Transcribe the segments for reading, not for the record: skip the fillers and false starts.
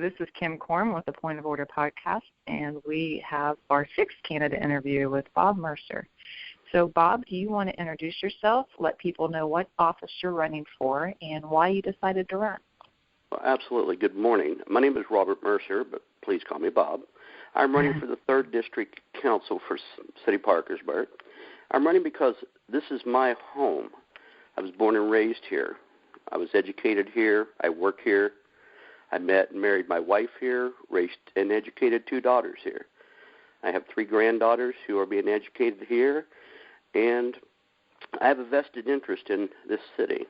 This is Kim Korn with the Point of Order podcast, and we have our sixth candidate interview with Bob Mercer. So, Bob, do you want to introduce yourself, let people know what office you're running for, and why you decided to run? Well, absolutely. Good morning. My name is Robert Mercer, but please call me Bob. I'm running for the 3rd District Council for City Parkersburg. I'm running because this is my home. I was born and raised here. I was educated here. I work here. I met and married my wife here, raised and educated 2 daughters here. I have 3 granddaughters who are being educated here, and I have a vested interest in this city.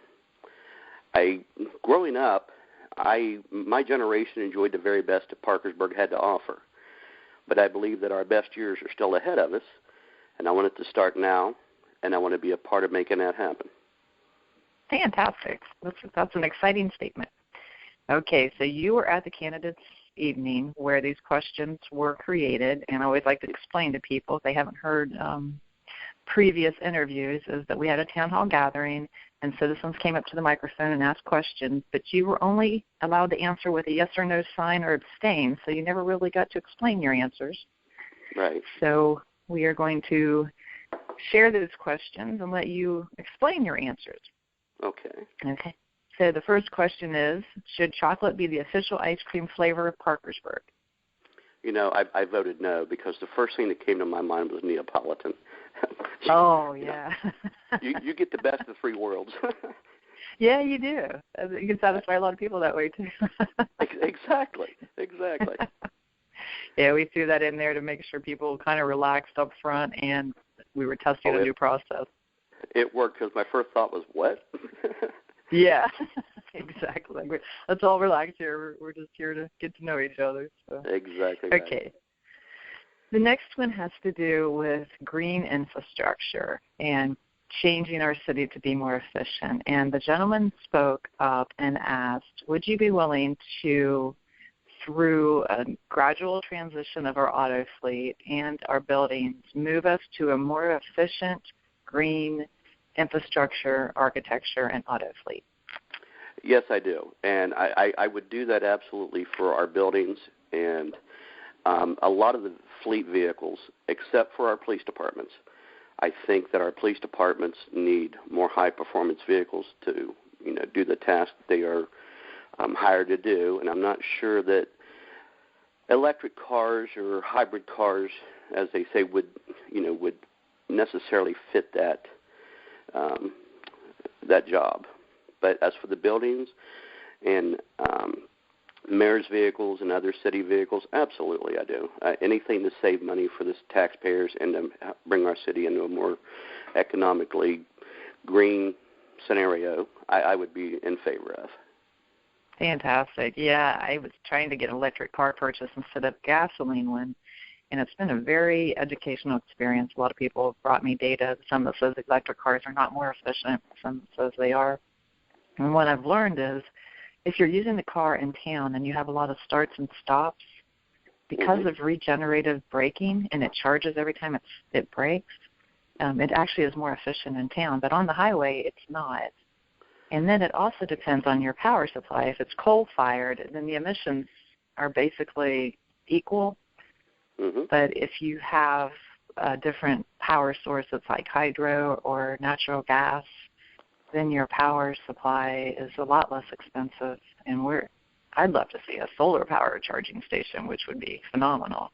Growing up, my generation enjoyed the very best that Parkersburg had to offer, but I believe that our best years are still ahead of us, and I want it to start now, and I want to be a part of making that happen. Fantastic. That's an exciting statement. Okay, so you were at the candidates' evening where these questions were created, and I always like to explain to people if they haven't heard previous interviews is that we had a town hall gathering and citizens came up to the microphone and asked questions, but you were only allowed to answer with a yes or no sign or abstain, so you never really got to explain your answers. Right. So we are going to share those questions and let you explain your answers. Okay. So the first question is, should chocolate be the official ice cream flavor of Parkersburg? You know, I voted no because the first thing that came to my mind was Neapolitan. Oh, yeah. you get the best of 3 worlds. Yeah, you do. You can satisfy a lot of people that way, too. Exactly. Yeah, we threw that in there to make sure people kind of relaxed up front, and we were testing a new process. It worked because my first thought was, what? Yeah, exactly. Let's all relax here. We're just here to get to know each other. So. Exactly. Okay. Right. The next one has to do with green infrastructure and changing our city to be more efficient. And the gentleman spoke up and asked, would you be willing to, through a gradual transition of our auto fleet and our buildings, move us to a more efficient green infrastructure, architecture, and auto fleet? Yes, I do. And I would do that absolutely for our buildings and a lot of the fleet vehicles, except for our police departments. I think that our police departments need more high-performance vehicles to, do the task they are hired to do. And I'm not sure that electric cars or hybrid cars, as they say, would necessarily fit that job. But as for the buildings and mayor's vehicles and other city vehicles, absolutely I do. Anything to save money for the taxpayers and to bring our city into a more economically green scenario, I would be in favor of. Fantastic. Yeah, I was trying to get an electric car purchased instead of gasoline one, and it's been a very educational experience. A lot of people have brought me data. Some that says electric cars are not more efficient. Some says they are. And what I've learned is if you're using the car in town and you have a lot of starts and stops, because of regenerative braking and it charges every time it brakes, it actually is more efficient in town. But on the highway, it's not. And then it also depends on your power supply. If it's coal-fired, then the emissions are basically equal. But if you have a different power source that's like hydro or natural gas, then your power supply is a lot less expensive. And I'd love to see a solar power charging station, which would be phenomenal.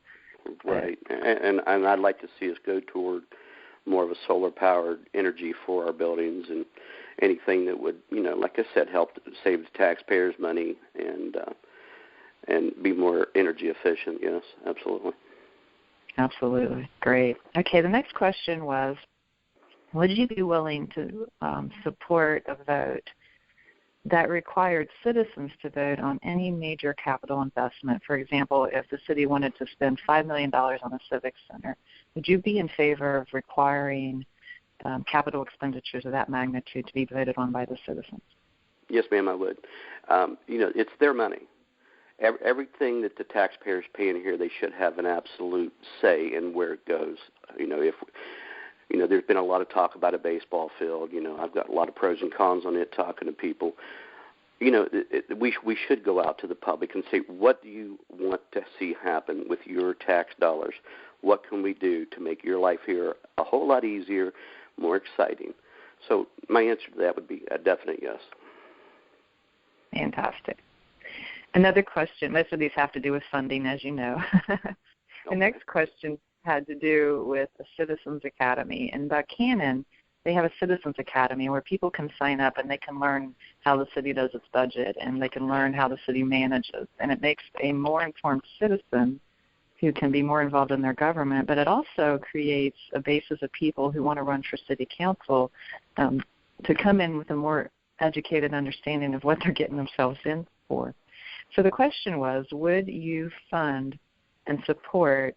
Right, and I'd like to see us go toward more of a solar-powered energy for our buildings and anything that would, like I said, help save the taxpayers money and be more energy efficient. Yes, absolutely. Absolutely. Great. Okay, the next question was, would you be willing to support a vote that required citizens to vote on any major capital investment? For example, if the city wanted to spend $5 million on a civic center, would you be in favor of requiring capital expenditures of that magnitude to be voted on by the citizens? Yes, ma'am, I would. It's their money. Everything that the taxpayers pay in here, they should have an absolute say in where it goes. There's been a lot of talk about a baseball field. I've got a lot of pros and cons on it talking to people. we should go out to the public and say, what do you want to see happen with your tax dollars? What can we do to make your life here a whole lot easier, more exciting? So my answer to that would be a definite yes. Fantastic. Another question, most of these have to do with funding, as you know. The next question had to do with the Citizens Academy. In Buchanan, they have a Citizens Academy where people can sign up and they can learn how the city does its budget and they can learn how the city manages. And it makes a more informed citizen who can be more involved in their government, but it also creates a basis of people who want to run for city council to come in with a more educated understanding of what they're getting themselves in for. So the question was, would you fund and support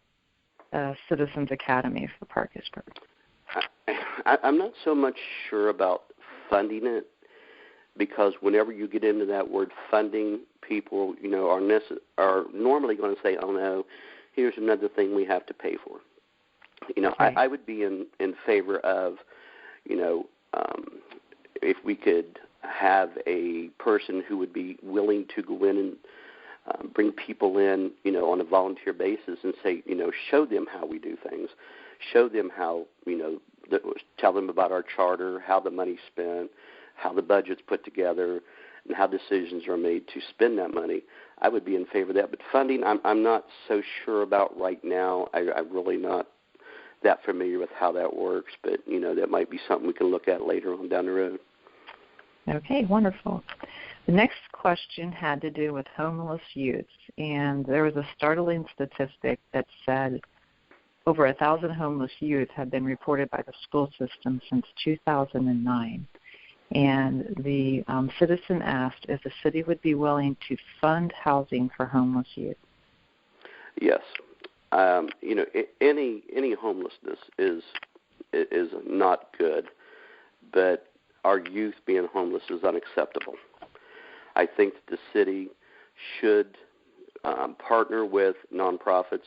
Citizens Academy for Parkersburg? I'm not so much sure about funding it, because whenever you get into that word funding, people, are normally going to say, oh, no, here's another thing we have to pay for. Okay. I would be in favor of, if we could have a person who would be willing to go in and bring people in, on a volunteer basis and say, show them how we do things, show them how, tell them about our charter, how the money's spent, how the budget's put together, and how decisions are made to spend that money. I would be in favor of that. But funding, I'm not so sure about right now. I'm really not that familiar with how that works, but, that might be something we can look at later on down the road. Okay, wonderful. The next question had to do with homeless youth, and there was a startling statistic that said over 1,000 homeless youth have been reported by the school system since 2009. And the citizen asked if the city would be willing to fund housing for homeless youth. Yes. Any homelessness is not good, but our youth being homeless is unacceptable. I think that the city should partner with nonprofits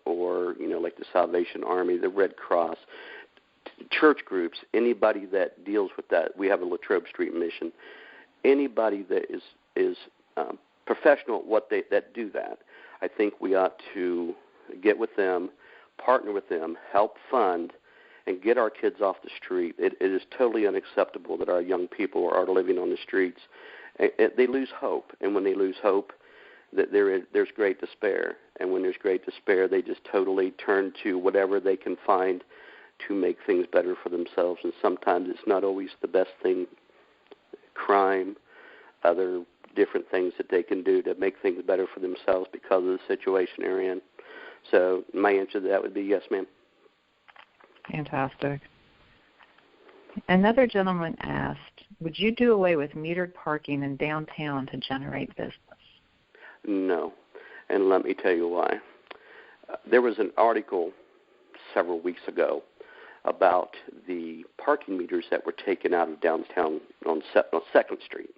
or, like the Salvation Army, the Red Cross, church groups, anybody that deals with that. We have a Latrobe Street mission. Anybody that is professional at what that do that, I think we ought to get with them, partner with them, help fund, and get our kids off the street. It is totally unacceptable that our young people are living on the streets. They lose hope, and when they lose hope, there's great despair. And when there's great despair, they just totally turn to whatever they can find to make things better for themselves. And sometimes it's not always the best thing, crime, other different things that they can do to make things better for themselves because of the situation they're in. So my answer to that would be yes, ma'am. Fantastic. Another gentleman asked, would you do away with metered parking in downtown to generate business? No, and let me tell you why. There was an article several weeks ago about the parking meters that were taken out of downtown on 2nd Street.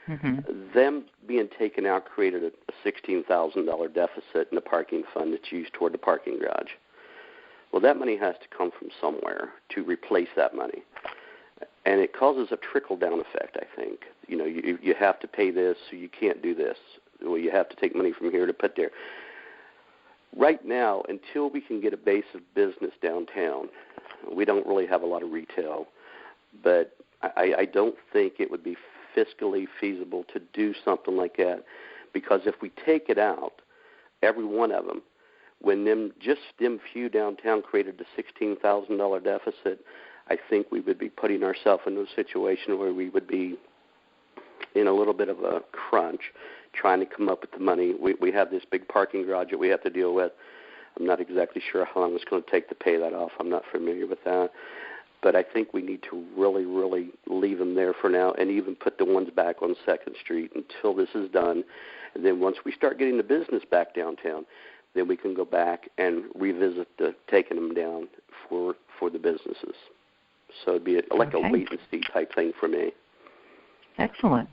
Mm-hmm. Them being taken out created a $16,000 deficit in the parking fund that's used toward the parking garage. Well, that money has to come from somewhere to replace that money. And it causes a trickle-down effect, I think. You have to pay this, so you can't do this. Well, you have to take money from here to put there. Right now, until we can get a base of business downtown, we don't really have a lot of retail. But I don't think it would be fiscally feasible to do something like that, because if we take it out, every one of them, when them few downtown created a $16,000 deficit, I think we would be putting ourselves in a situation where we would be in a little bit of a crunch trying to come up with the money. We have this big parking garage that we have to deal with. I'm not exactly sure how long it's going to take to pay that off. I'm not familiar with that. But I think we need to really, really leave them there for now and even put the ones back on 2nd Street until this is done. And then once we start getting the business back downtown, then we can go back and revisit taking them down for the businesses. So it'd be like a wait-and-see type thing for me. Excellent.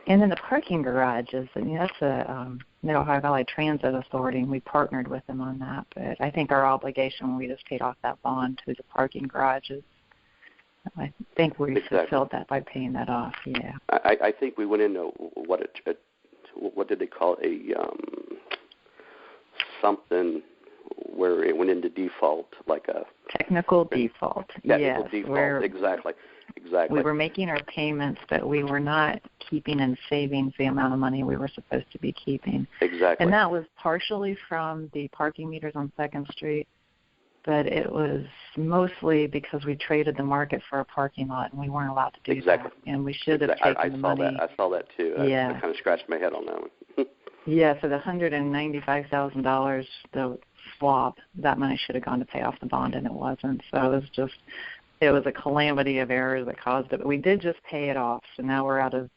And then the parking garages, that's a Mid-Ohio Valley Transit Authority, and we partnered with them on that. But I think our obligation when we just paid off that bond to the parking garages I think we fulfilled that by paying that off. Yeah. I think we went into what did they call it? Something where it went into default, like a technical default. Technical yes, default. Exactly. We were making our payments, but we were not keeping in savings the amount of money we were supposed to be keeping. Exactly. And that was partially from the parking meters on 2nd Street, but it was mostly because we traded the market for a parking lot, and we weren't allowed to do that. And we should have taken the money. I saw that too. Yeah. I kind of scratched my head on that one. Yeah, so the $195,000, the swap, that money should have gone to pay off the bond, and it wasn't. So it was a calamity of errors that caused it. But we did just pay it off, so now we're out of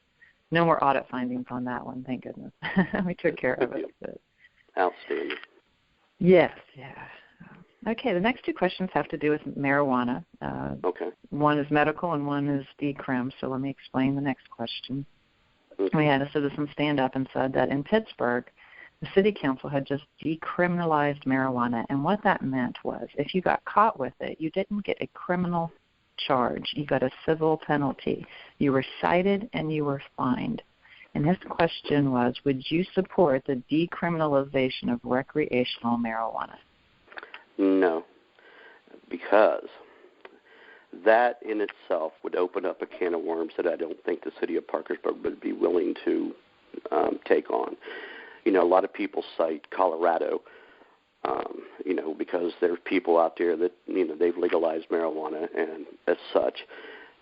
no more audit findings on that one, thank goodness. We took care of it. But. Outstanding. Yes, yeah. Okay, the next two questions have to do with marijuana. Okay. One is medical and one is decrim, so let me explain the next question. Okay. We had a citizen stand up and said that in Pittsburgh, the city council had just decriminalized marijuana, and what that meant was if you got caught with it, you didn't get a criminal charge. You got a civil penalty. You were cited and you were fined. And his question was, would you support the decriminalization of recreational marijuana? No, because that in itself would open up a can of worms that I don't think the city of Parkersburg would be willing to take on. You know, a lot of people cite Colorado, because there are people out there that, they've legalized marijuana and as such.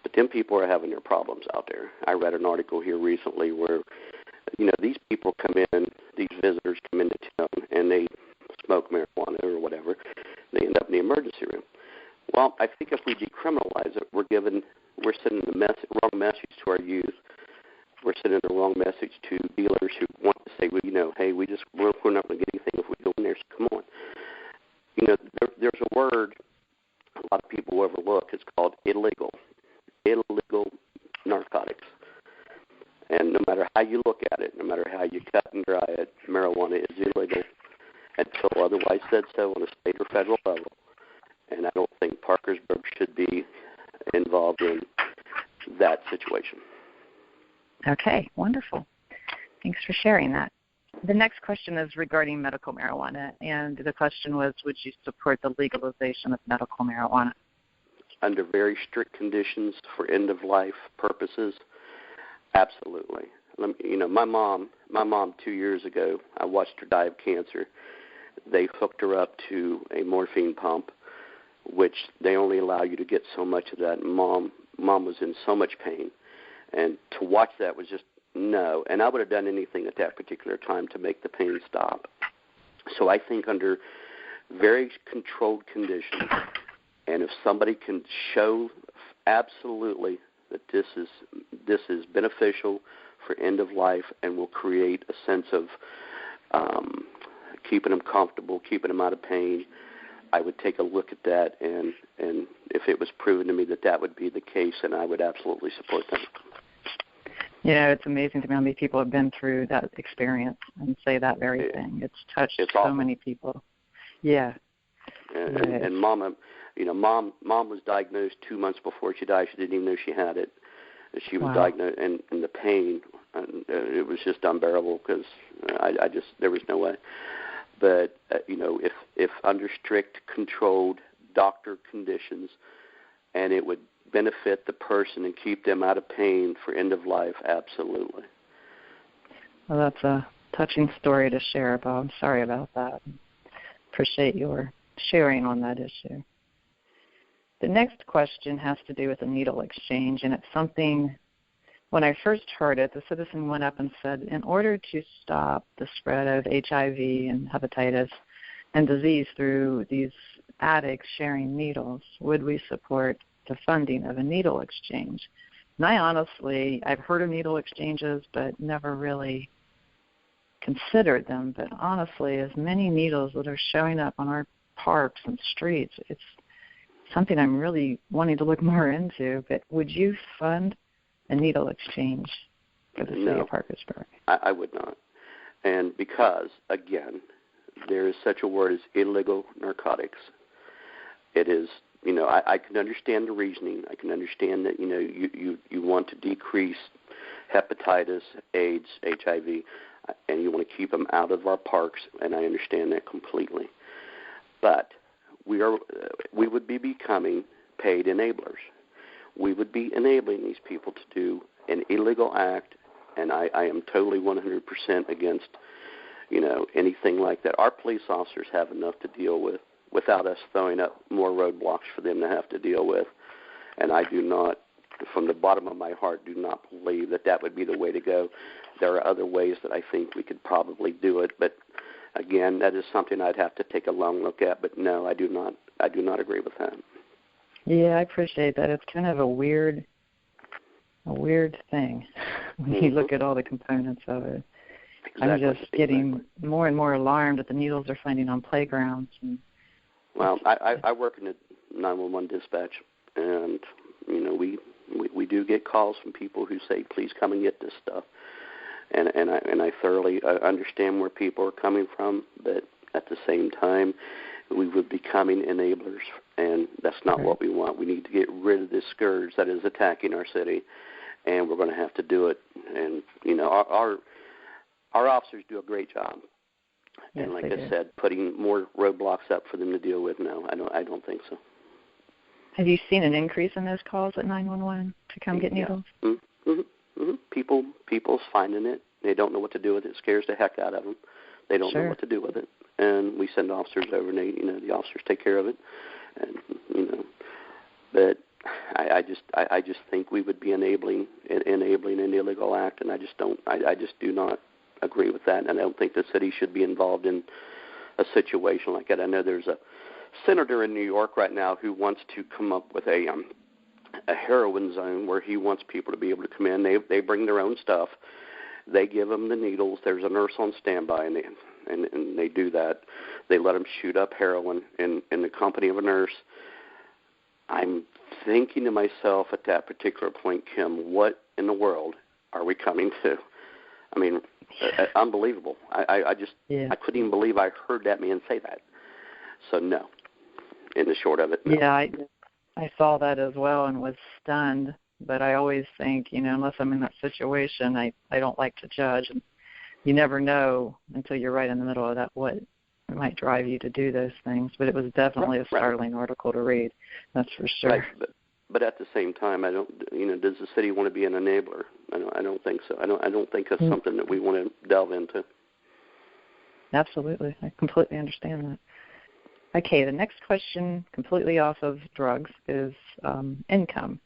But then people are having their problems out there. I read an article here recently where, these people come in, these visitors come into town, and they smoke marijuana or whatever. They end up in the emergency room. Well, I think if we decriminalize it, we're sending the wrong message to our youth. We're sending the wrong message to dealers who want to say, well, hey, we're not going to get anything if we go in there, so come on. There's a word a lot of people overlook. It's called illegal narcotics. And no matter how you look at it, no matter how you cut and dry it, marijuana is illegal until otherwise said so on a state or federal level. And I don't think Parkersburg should be involved in that situation. Okay, wonderful. Thanks for sharing that. The next question is regarding medical marijuana, and the question was, would you support the legalization of medical marijuana? Under very strict conditions for end-of-life purposes, absolutely. My mom 2 years ago, I watched her die of cancer. They hooked her up to a morphine pump, which they only allow you to get so much of that. Mom was in so much pain. And to watch that was just no. And I would have done anything at that particular time to make the pain stop. So I think under very controlled conditions, and if somebody can show absolutely that this is beneficial for end of life and will create a sense of keeping them comfortable, keeping them out of pain, I would take a look at that, and if it was proven to me that would be the case, then I would absolutely support them. It's amazing to me how many people have been through that experience and say that very thing. It's touched so many people. Yeah. And Mom was diagnosed 2 months before she died. She didn't even know she had it. She was diagnosed, and the pain, it was just unbearable because there was no way. But, if under strict, controlled doctor conditions, and it would benefit the person and keep them out of pain for end of life, absolutely. Well, that's a touching story to share, Bob. Sorry about that. Appreciate your sharing on that issue. The next question has to do with the needle exchange, and it's something, when I first heard it, the citizen went up and said, in order to stop the spread of HIV and hepatitis and disease through these addicts sharing needles, would we support the funding of a needle exchange? And I've heard of needle exchanges, but never really considered them. But honestly, as many needles that are showing up on our parks and streets, it's something I'm really wanting to look more into. But would you fund a needle exchange for the city of Parkersburg? I would not. And because, again, there is such a word as illegal narcotics. It is I can understand the reasoning. I can understand that, you want to decrease hepatitis, AIDS, HIV, and you want to keep them out of our parks, and I understand that completely. But we would be becoming paid enablers. We would be enabling these people to do an illegal act, and I am totally 100% against, anything like that. Our police officers have enough to deal with without us throwing up more roadblocks for them to have to deal with. And I do not, from the bottom of my heart, do not believe that would be the way to go. There are other ways that I think we could probably do it, but again, that is something I'd have to take a long look at. But no, I do not agree with that. Yeah, I appreciate that. It's kind of a weird thing when you look at all the components of it. Exactly. I'm just getting more and more alarmed at the needles they're finding on playgrounds. Well, I work in the 911 dispatch, and we do get calls from people who say, "Please come and get this stuff," and I thoroughly understand where people are coming from, but at the same time, we would be becoming enablers, and that's not what we want. We need to get rid of this scourge that is attacking our city, and we're going to have to do it. And our officers do a great job. Yes, and like I said, putting more roadblocks up for them to deal with, no, I don't think so. Have you seen an increase in those calls at 911 to come get needles? Mm-hmm. People's finding it. They don't know what to do with it. It scares the heck out of them. They don't know what to do with it. And we send officers over, and the officers take care of it. And but I just think we would be enabling an illegal act, and I just do not agree with that. And I don't think the city should be involved in a situation like that. I know there's a senator in New York right now who wants to come up with a heroin zone where he wants people to be able to come in. They bring their own stuff. They give them the needles. There's a nurse on standby, and they do that. They let them shoot up heroin in the company of a nurse. I'm thinking to myself at that particular point, Kim, what in the world are we coming to? I mean, unbelievable. I couldn't even believe I heard that man say that. So no, in the short of it, no. Yeah, I saw that as well and was stunned. But I always think, unless I'm in that situation, I don't like to judge. And you never know until you're right in the middle of that what might drive you to do those things. But it was definitely a startling article to read. That's for sure. Right. But at the same time, I don't. Does the city want to be an enabler? I don't think so. I don't think that's something that we want to delve into. Absolutely, I completely understand that. Okay, the next question, completely off of drugs, is income.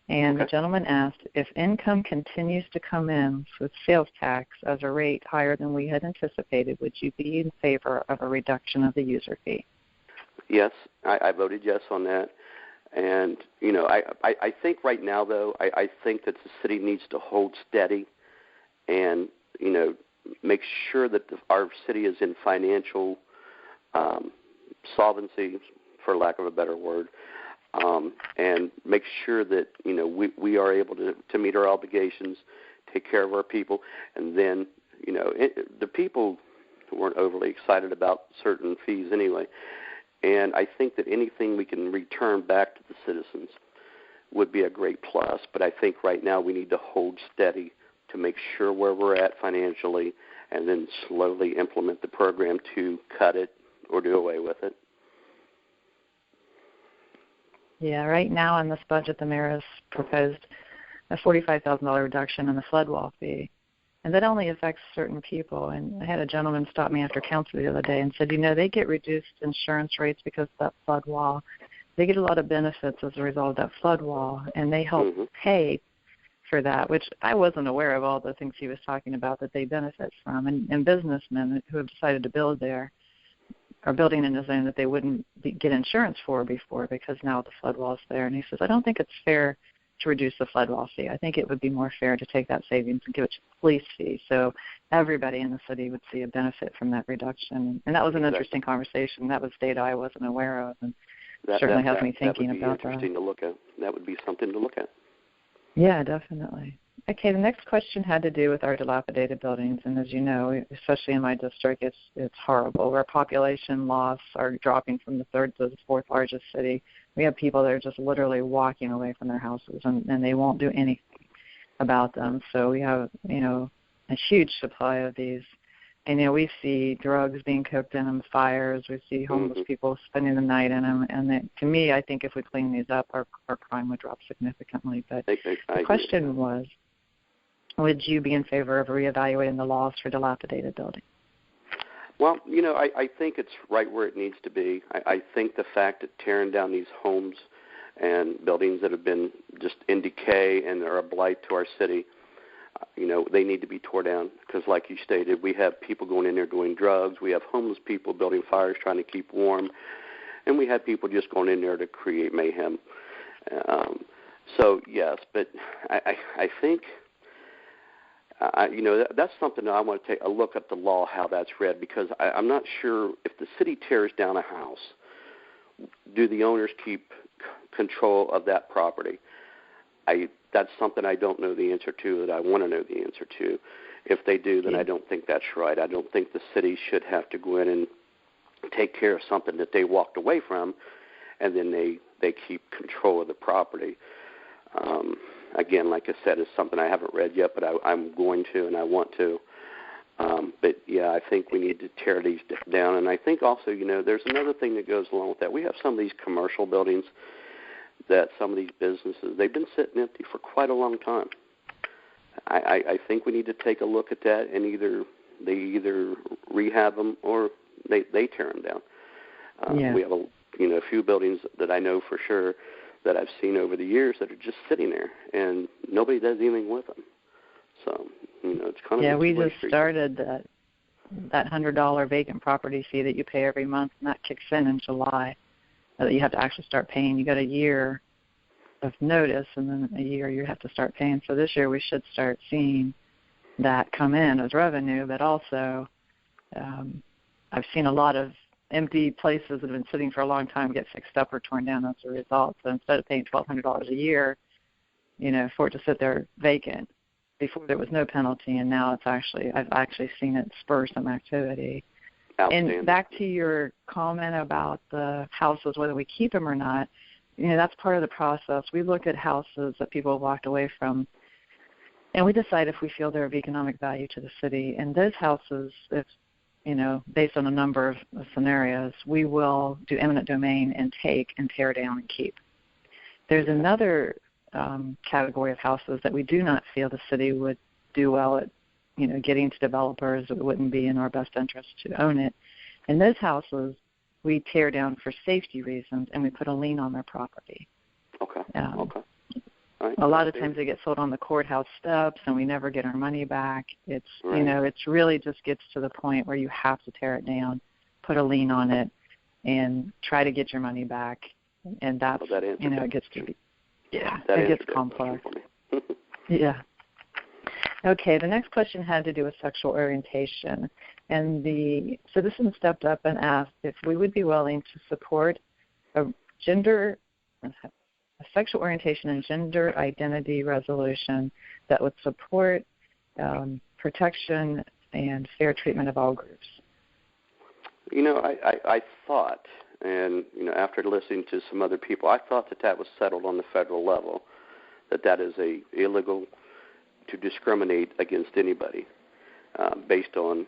And the gentleman asked, if income continues to come in with sales tax as a rate higher than we had anticipated, would you be in favor of a reduction of the user fee? Yes, I voted yes on that. And, I think right now, though, I think that the city needs to hold steady and, make sure that our city is in financial solvency, for lack of a better word, and make sure that, we are able to meet our obligations, take care of our people, and then, the people weren't overly excited about certain fees anyway. And I think that anything we can return back to the citizens would be a great plus. But I think right now we need to hold steady to make sure where we're at financially and then slowly implement the program to cut it or do away with it. Yeah, right now in this budget, the mayor has proposed a $45,000 reduction in the flood wall fee. And that only affects certain people. And I had a gentleman stop me after council the other day and said, they get reduced insurance rates because of that flood wall. They get a lot of benefits as a result of that flood wall, and they help pay for that, which I wasn't aware of all the things he was talking about that they benefit from. And businessmen who have decided to build there are building in a zone that they wouldn't get insurance for before because now the flood wall is there. And he says, I don't think it's fair to reduce the flood wall fee. I think it would be more fair to take that savings and give it to the police fee, so everybody in the city would see a benefit from that reduction. And that was an interesting conversation. That was data I wasn't aware of, and certainly has me thinking about that. That would be interesting to look at. That would be something to look at. Yeah, definitely. Okay, the next question had to do with our dilapidated buildings, and as you know, especially in my district, it's horrible. Our population loss are dropping from the third to the fourth largest city. We have people that are just literally walking away from their houses, and they won't do anything about them. So we have, a huge supply of these. And, we see drugs being cooked in them, fires. We see homeless people spending the night in them. And to me, I think if we clean these up, our crime would drop significantly. But the question was, would you be in favor of reevaluating the laws for dilapidated buildings? Well, I think it's right where it needs to be. I think the fact that tearing down these homes and buildings that have been just in decay and are a blight to our city, they need to be torn down because, like you stated, we have people going in there doing drugs. We have homeless people building fires trying to keep warm. And we have people just going in there to create mayhem. So, yes, but I think, that's something that I want to take a look at the law, how that's read, because I'm not sure if the city tears down a house, do the owners keep control of that property? That's something I don't know the answer to that I want to know the answer to. If they do, then I don't think that's right. I don't think the city should have to go in and take care of something that they walked away from, and then they keep control of the property. Again, like I said, it's something I haven't read yet, but I'm going to and I want to. But, yeah, I think we need to tear these down. And I think also, there's another thing that goes along with that. We have some of these commercial buildings that some of these businesses, they've been sitting empty for quite a long time. I think we need to take a look at that and they either rehab them or they tear them down. We have a few buildings that I know for sure that I've seen over the years that are just sitting there and nobody does anything with them. So, it's kind of we just started that $100 vacant property fee that you pay every month, and that kicks in July. That you have to actually start paying. You got a year of notice, and then a year you have to start paying. So this year we should start seeing that come in as revenue, but also I've seen a lot of empty places that have been sitting for a long time get fixed up or torn down as a result. So instead of paying $1,200 a year, for it to sit there vacant, before there was no penalty, and now I've actually seen it spur some activity. And back to your comment about the houses, whether we keep them or not, that's part of the process. We look at houses that people have walked away from, and we decide if we feel they're of economic value to the city. And those houses, if based on a number of scenarios, we will do eminent domain and take and tear down and keep. There's another category of houses that we do not feel the city would do well at getting to developers. It wouldn't be in our best interest to own it. And those houses, we tear down for safety reasons, and we put a lien on their property. Okay. Right. A lot of times they get sold on the courthouse steps, and we never get our money back. It's it's really just gets to the point where you have to tear it down, put a lien on it, and try to get your money back. And that's it gets to be it gets complex. Yeah. Okay, the next question had to do with sexual orientation. And so this one stepped up and asked if we would be willing to support a sexual orientation and gender identity resolution that would support protection and fair treatment of all groups. I thought, and after listening to some other people, I thought that was settled on the federal level, that is illegal to discriminate against anybody based on,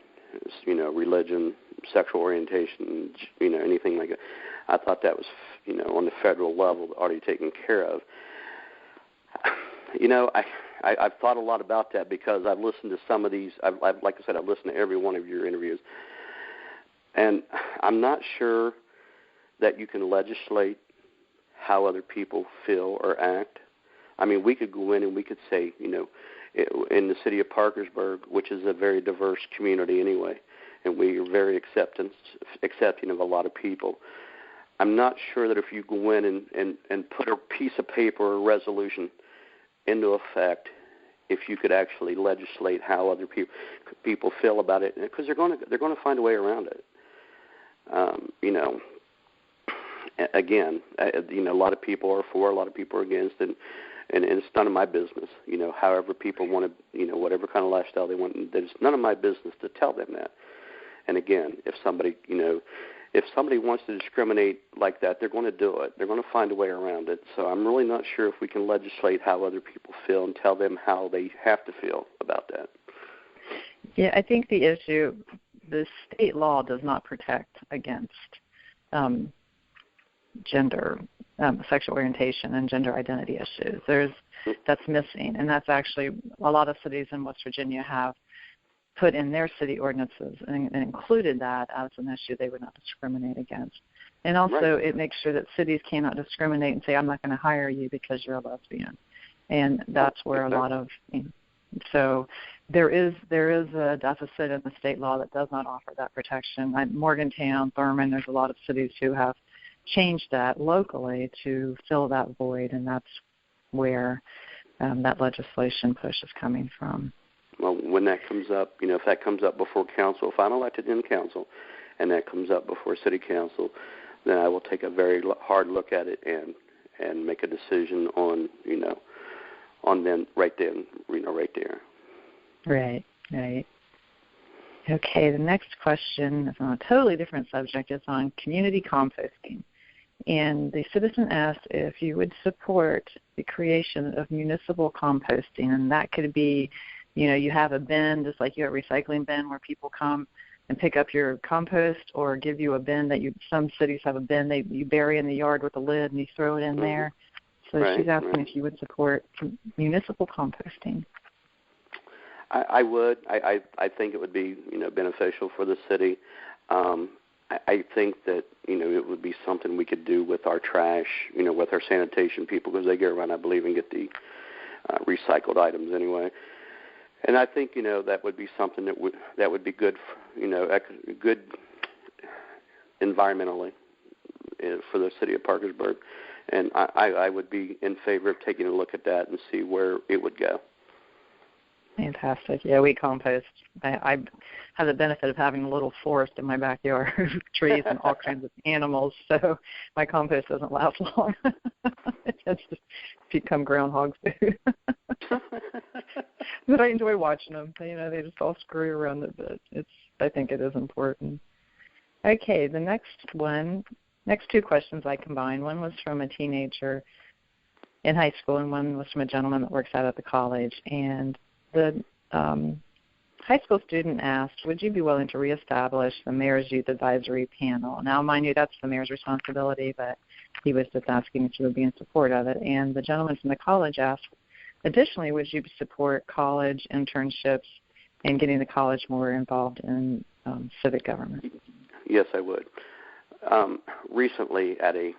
religion, sexual orientation, anything like that. I thought that was, on the federal level already taken care of. I've thought a lot about that because I've listened to some of these. Like I said, I've listened to every one of your interviews. And I'm not sure that you can legislate how other people feel or act. I mean, we could go in and we could say, in the city of Parkersburg, which is a very diverse community anyway, and we are very accepting of a lot of people. I'm not sure that if you go in and put a piece of paper or resolution into effect, if you could actually legislate how other people feel about it, because they're going to find a way around it. Again, a lot of people are for, a lot of people are against, and And it's none of my business, however people want to, whatever kind of lifestyle they want. It's none of my business to tell them that. And again, if somebody wants to discriminate like that, they're going to do it. They're going to find a way around it. So I'm really not sure if we can legislate how other people feel and tell them how they have to feel about that. Yeah, I think the issue, the state law does not protect against gender, sexual orientation, and gender identity issues. That's missing, and that's actually a lot of cities in West Virginia have put in their city ordinances and included that as an issue they would not discriminate against. And also It makes sure that cities cannot discriminate and say, I'm not going to hire you because you're a lesbian. And that's where a lot of, so there is a deficit in the state law that does not offer that protection. Like Morgantown, Thurman, there's a lot of cities who have changed that locally to fill that void, and that's where that legislation push is coming from. Well, when that comes up, if that comes up before council, if I'm elected in council and that comes up before city council, then I will take a very hard look at it and make a decision on then right there. Right. Okay, the next question is on a totally different subject. It's on community composting. And the citizen asked if you would support the creation of municipal composting, and that could be, you have a bin, just like you have a recycling bin where people come and pick up your compost, or give you a bin that some cities have a bin you bury in the yard with a lid and you throw it in there. So she's asking if you would support municipal composting. I would. I think it would be, beneficial for the city. I think that, it would be something we could do with our trash, with our sanitation people, because they go around, I believe, and get the recycled items anyway. And I think, that would be something that would be good, good environmentally for the city of Parkersburg. And I would be in favor of taking a look at that and see where it would go. Fantastic. Yeah, we compost. I have the benefit of having a little forest in my backyard, trees and all kinds of animals, so my compost doesn't last long. It tends to become groundhog food. But I enjoy watching them. They just all screw around it, but I think it is important. Okay, the next two questions I combined. One was from a teenager in high school, and one was from a gentleman that works out at the college. And the high school student asked, would you be willing to reestablish the Mayor's Youth Advisory Panel? Now, mind you, that's the mayor's responsibility, but he was just asking if you would be in support of it. And the gentleman from the college asked, additionally, would you support college internships and getting the college more involved in civic government? Yes, I would. Recently at a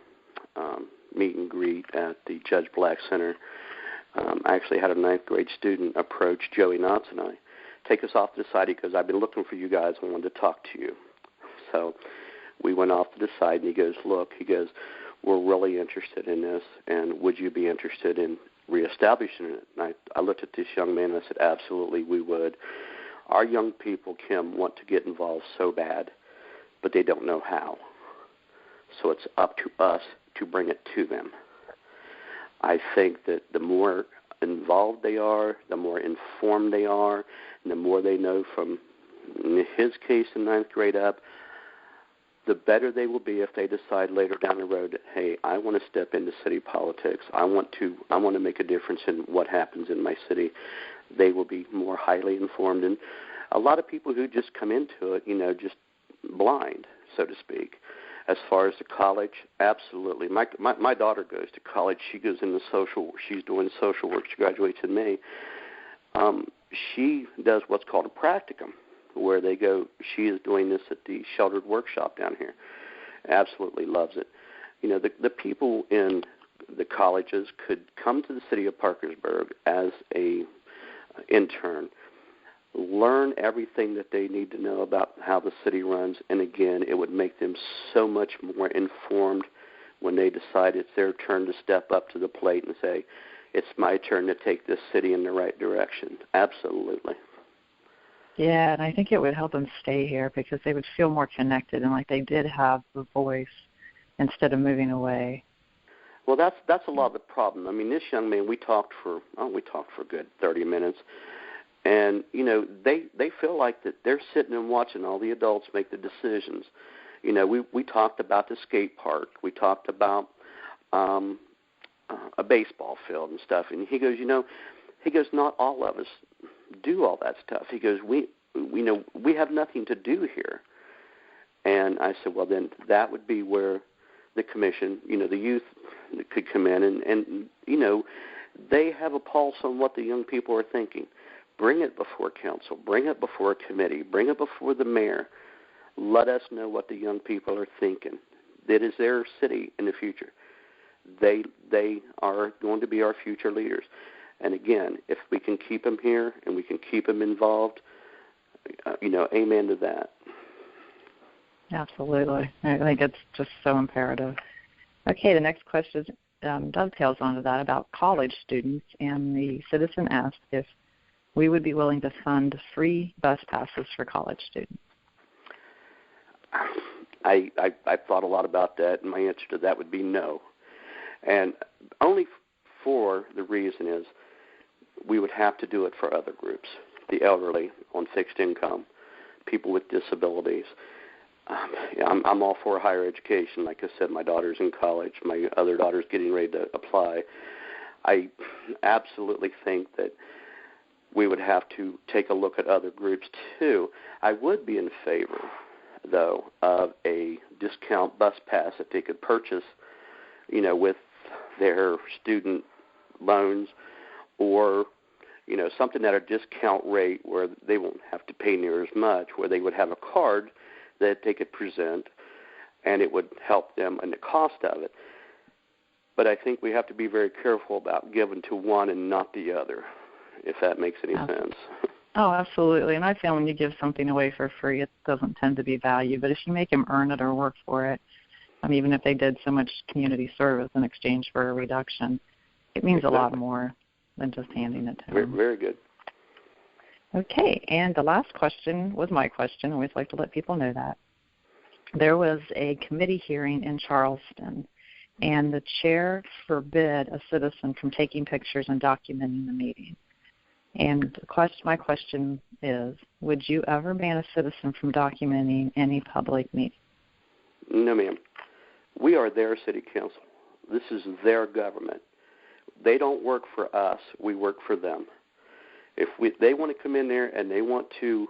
meet and greet at the Judge Black Center, I actually had a 9th grade student approach Joey Knotts and I, take us off to the side because I've been looking for you guys and wanted to talk to you. So we went off to the side, and he goes, we're really interested in this, and would you be interested in reestablishing it? And I looked at this young man and I said, absolutely, we would. Our young people, Kim, want to get involved so bad, but they don't know how. So it's up to us to bring it to them. I think that the more involved they are, the more informed they are, and the more they know from, in his case, in 9th grade up, the better they will be if they decide later down the road that, hey, I want to step into city politics. I want to make a difference in what happens in my city. They will be more highly informed. And a lot of people who just come into it, just blind, so to speak. As far as the college, absolutely. My daughter goes to college. She goes into she's doing social work. She graduates in May. She does what's called a practicum, where they go. She is doing this at the Sheltered Workshop down here. Absolutely loves it. The people in the colleges could come to the city of Parkersburg as a intern, learn everything that they need to know about how the city runs, and again, it would make them so much more informed when they decide it's their turn to step up to the plate and say, it's my turn to take this city in the right direction. Absolutely. Yeah, and I think it would help them stay here because they would feel more connected and like they did have the voice instead of moving away. Well, that's a lot of the problem. I mean, this young man, we talked for a good 30 minutes, and they feel like that they're sitting and watching all the adults make the decisions. We talked about the skate park, we talked about a baseball field and stuff, and he goes, not all of us do all that stuff. He goes, we have nothing to do here. And I said, well, then that would be where the commission, the youth could come in and they have a pulse on what the young people are thinking. Bring it before council, bring it before a committee, bring it before the mayor. Let us know what the young people are thinking. That is their city in the future. They are going to be our future leaders. And again, if we can keep them here and we can keep them involved, amen to that. Absolutely. I think it's just so imperative. Okay, the next question dovetails onto that about college students, and the citizen asked if we would be willing to fund free bus passes for college students. I thought a lot about that, and my answer to that would be no. And only for the reason is we would have to do it for other groups, the elderly on fixed income, people with disabilities. I'm all for higher education. Like I said, my daughter's in college. My other daughter's getting ready to apply. I absolutely think that we would have to take a look at other groups too. I would be in favor, though, of a discount bus pass that they could purchase, with their student loans, or something at a discount rate where they won't have to pay near as much, where they would have a card that they could present, and it would help them in the cost of it. But I think we have to be very careful about giving to one and not the other, if that makes any sense. Oh, absolutely. And I feel when you give something away for free, it doesn't tend to be valued. But if you make them earn it or work for it, even if they did so much community service in exchange for a reduction, it means a lot more than just handing it to them. Very good. Okay, and the last question was my question. I always like to let people know that. There was a committee hearing in Charleston, and the chair forbid a citizen from taking pictures and documenting the meeting. And my question is, would you ever ban a citizen from documenting any public meeting? No, ma'am. We are their city council. This is their government. They don't work for us. We work for them. If they want to come in there and they want to,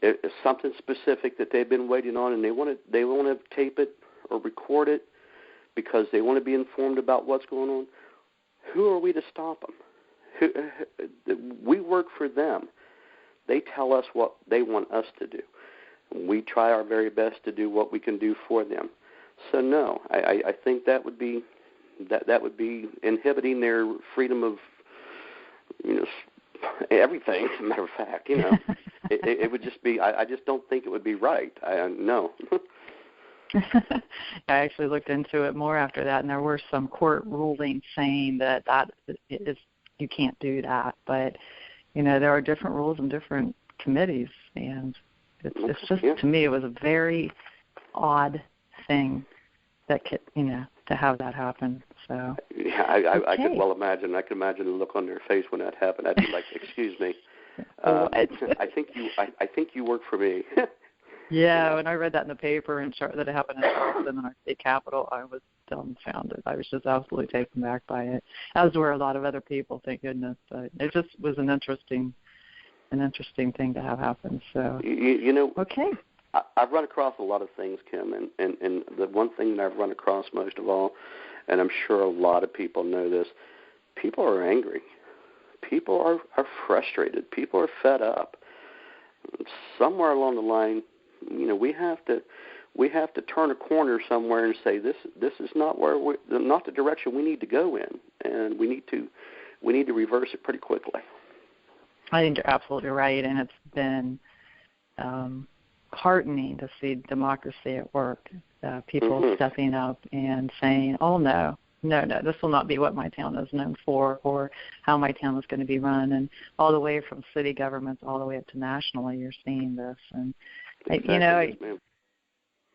it's something specific that they've been waiting on, and they want to tape it or record it because they want to be informed about what's going on, who are we to stop them? We work for them. They tell us what they want us to do. We try our very best to do what we can do for them. So no, I think that would be inhibiting their freedom of everything. As a matter of fact, it would just be. I just don't think it would be right. No. I actually looked into it more after that, and there were some court rulings saying that is you can't do that. But there are different rules in different committees, and it's just to me it was a very odd thing that could to have that happen. So yeah, I could well imagine. I could imagine the look on their face when that happened. I'd be like, "Excuse me, I think you work for me." Yeah, when I read that in the paper and that it happened in Charleston in our state capital, I was dumbfounded. I was just absolutely taken back by it, as were a lot of other people. Thank goodness, but it just was an interesting thing to have happen. So okay. I've run across a lot of things, Kim, and the one thing that I've run across most of all, and I'm sure a lot of people know this, people are angry. People are frustrated. People are fed up. Somewhere along the line, we have to turn a corner somewhere and say this is not not the direction we need to go in, and we need to reverse it pretty quickly. I think you're absolutely right, and it's been heartening to see democracy at work. People stepping up and saying, "Oh no, this will not be what my town is known for, or how my town is going to be run." And all the way from city governments all the way up to nationally, you're seeing this. And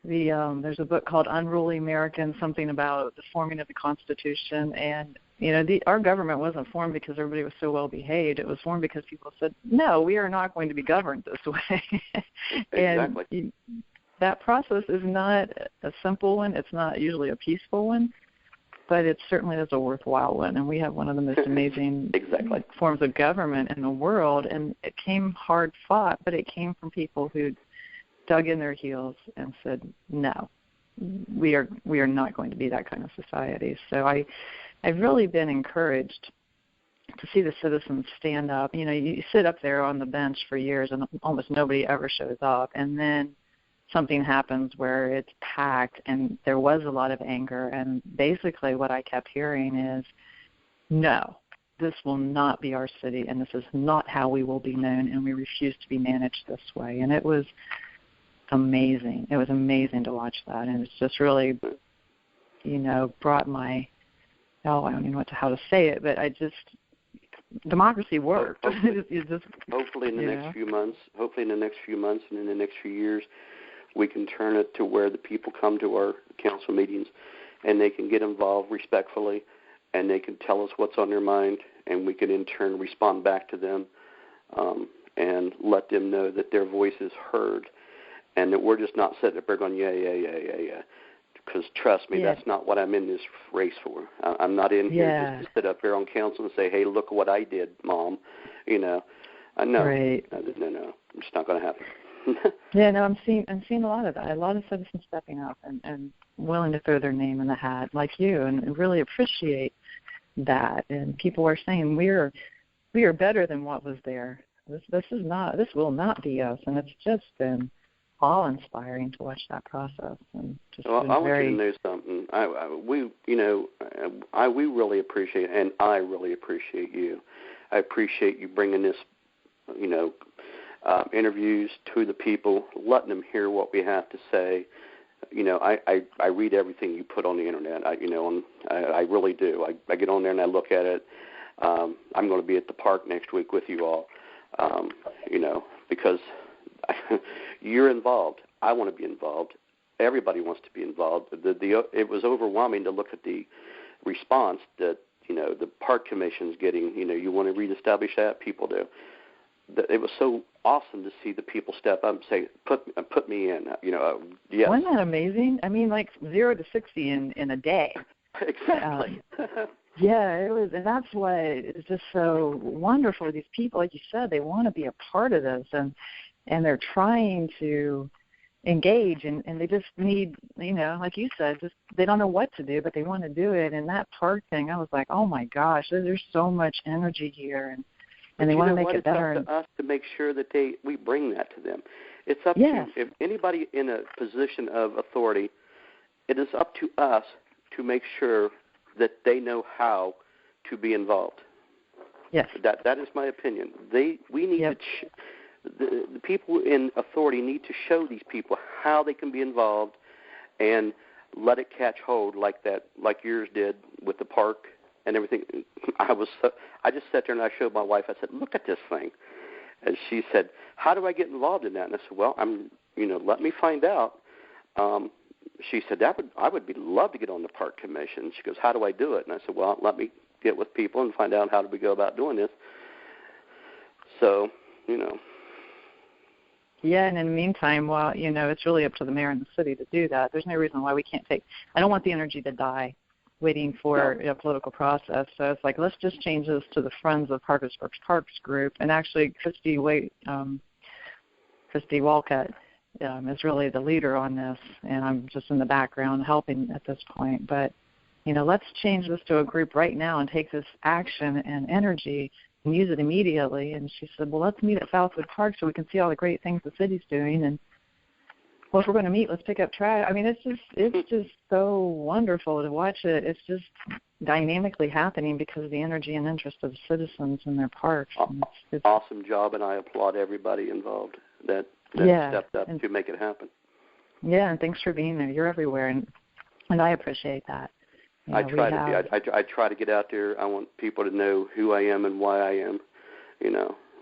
there's a book called Unruly Americans, something about the forming of the Constitution, and our government wasn't formed because everybody was so well behaved. It was formed because people said, no, we are not going to be governed this way. Exactly. And that process is not a simple one. It's not usually a peaceful one, but it certainly is a worthwhile one. And we have one of the most amazing exactly. forms of government in the world. And it came hard fought, but it came from people who dug in their heels and said, no, we are not going to be that kind of society. So I've really been encouraged to see the citizens stand up. You sit up there on the bench for years and almost nobody ever shows up. And then something happens where it's packed, and there was a lot of anger. And basically what I kept hearing is, no, this will not be our city, and this is not how we will be known, and we refuse to be managed this way. And it was amazing. It was amazing to watch that. And it's just really, brought my, I don't even know how to say it, but democracy worked. Hopefully in the next few months and in the next few years, we can turn it to where the people come to our council meetings and they can get involved respectfully and they can tell us what's on their mind, and we can in turn respond back to them and let them know that their voice is heard and that we're just not sitting up there going, yeah. Because trust me, that's not what I'm in this race for. I'm not in here just to sit up here on council and say, hey, look what I did, Mom. No. Right. No. It's not going to happen. I'm seeing a lot of that. A lot of citizens stepping up and willing to throw their name in the hat, like you, and really appreciate that. And people are saying we are better than what was there. This will not be us, and it's just been awe-inspiring to watch that process. And just I want you to know something. We really appreciate, and I really appreciate you. I appreciate you bringing this, interviews to the people, letting them hear what we have to say. I read everything you put on the internet. I really do. I get on there and I look at it. I'm going to be at the park next week with you all, because you're involved. I want to be involved. Everybody wants to be involved. It was overwhelming to look at the response that the park commission's getting. You want to reestablish that? People do. It was so awesome to see the people step up and say, "Put me in." Yes. Wasn't that amazing? I mean, like 0 to 60 in a day. Exactly. It was, and that's why it's just so wonderful. These people, like you said, they want to be a part of this, and they're trying to engage, and they just need, like you said, just they don't know what to do, but they want to do it. And that park thing, I was like, oh my gosh, there's so much energy here, and they want to make it better. It's up to us to make sure that we bring that to them. It's up to if anybody in a position of authority, it is up to us to make sure that they know how to be involved. Yes. That is my opinion. We need to. The people in authority need to show these people how they can be involved and let it catch hold like yours did with the park and everything. I just sat there and I showed my wife. I said, "Look at this thing," and she said, "How do I get involved in that?" And I said, "Well, let me find out." She said, I would love to get on the park commission. She goes, "How do I do it?" And I said, "Well, let me get with people and find out how do we go about doing this." So, Yeah, and in the meantime, while, it's really up to the mayor and the city to do that, there's no reason why we can't I don't want the energy to die waiting for a political process. So it's like, let's just change this to the Friends of Parkersburg Parks group. And actually, Christy Walcott is really the leader on this, and I'm just in the background helping at this point. But, let's change this to a group right now and take this action and energy and use it immediately. And she said, well, let's meet at Southwood Park so we can see all the great things the city's doing. And, well, if we're going to meet, let's pick up trash. I mean, it's just so wonderful to watch it. It's just dynamically happening because of the energy and interest of the citizens in their parks. It's awesome job, and I applaud everybody involved that stepped up to make it happen. Yeah, and thanks for being there. You're everywhere, and I appreciate that. I try to be. I try to get out there. I want people to know who I am and why I am,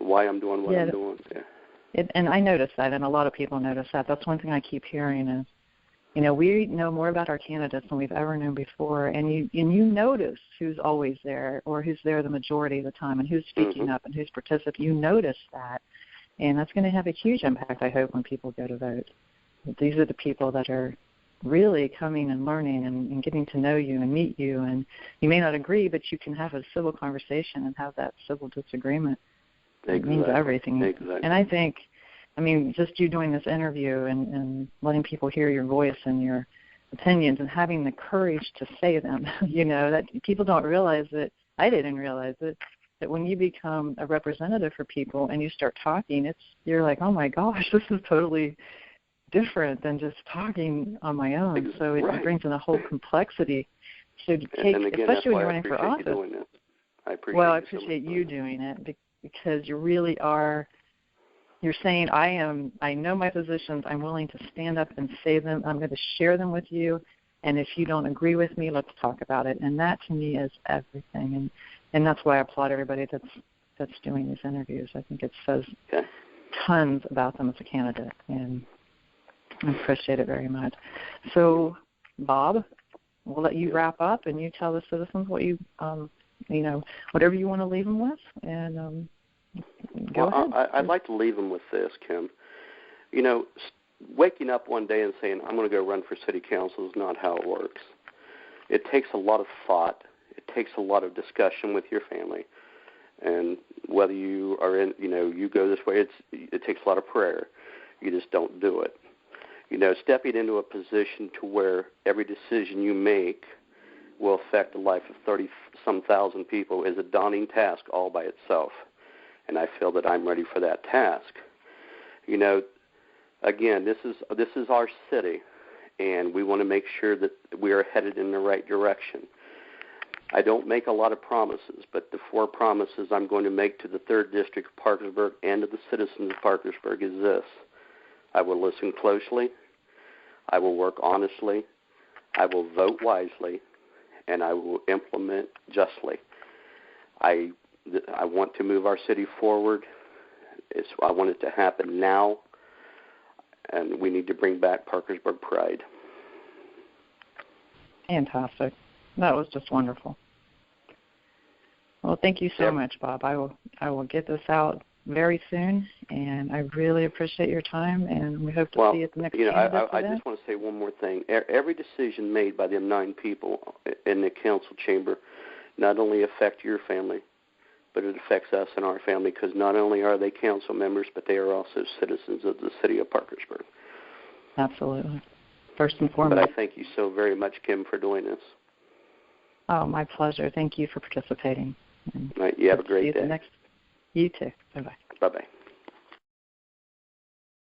why I'm doing what I'm doing. Yeah. And I notice that, and a lot of people notice that. That's one thing I keep hearing is, we know more about our candidates than we've ever known before, and you notice who's always there or who's there the majority of the time and who's speaking up and who's participating. You notice that, and that's going to have a huge impact, I hope, when people go to vote. These are the people that are really coming and learning and getting to know you and meet you, and you may not agree, but you can have a civil conversation and have that civil disagreement. It means everything. Exactly. And I think, just you doing this interview and letting people hear your voice and your opinions and having the courage to say them, that people don't realize it. I didn't realize it, that when you become a representative for people and you start talking, you're like, oh my gosh, this is totally different than just talking on my own. So it brings in a whole complexity. So especially when you're running for office. I appreciate you doing it because you really are. You're saying, I know my positions. I'm willing to stand up and say them. I'm going to share them with you. And if you don't agree with me, let's talk about it. And that to me is everything. And that's why I applaud everybody that's doing these interviews. I think it says tons about them as a candidate. And I appreciate it very much. So, Bob, we'll let you wrap up and you tell the citizens what you, whatever you want to leave them with. And go ahead. I'd like to leave them with this, Kim. Waking up one day and saying, I'm going to go run for city council is not how it works. It takes a lot of thought. It takes a lot of discussion with your family. And whether you are in, you go this way, it takes a lot of prayer. You just don't do it. Stepping into a position to where every decision you make will affect the life of 30-some thousand people is a daunting task all by itself. And I feel that I'm ready for that task. Again, this is our city, and we want to make sure that we are headed in the right direction. I don't make a lot of promises, but the 4 promises I'm going to make to the 3rd District of Parkersburg and to the citizens of Parkersburg is this. I will listen closely, I will work honestly, I will vote wisely, and I will implement justly. I want to move our city forward. I want it to happen now, and we need to bring back Parkersburg pride. Fantastic. That was just wonderful. Well, thank you so much, Bob. I will get this out very soon, and I really appreciate your time, and we hope to see you at the next candidate I just want to say one more thing. Every decision made by the 9 people in the council chamber not only affect your family, but it affects us and our family, because not only are they council members, but they are also citizens of the city of Parkersburg. Absolutely. First and foremost. But I thank you so very much, Kim, for doing this. Oh, my pleasure. Thank you for participating. Right, you have a great day. You too. Bye-bye. Bye-bye.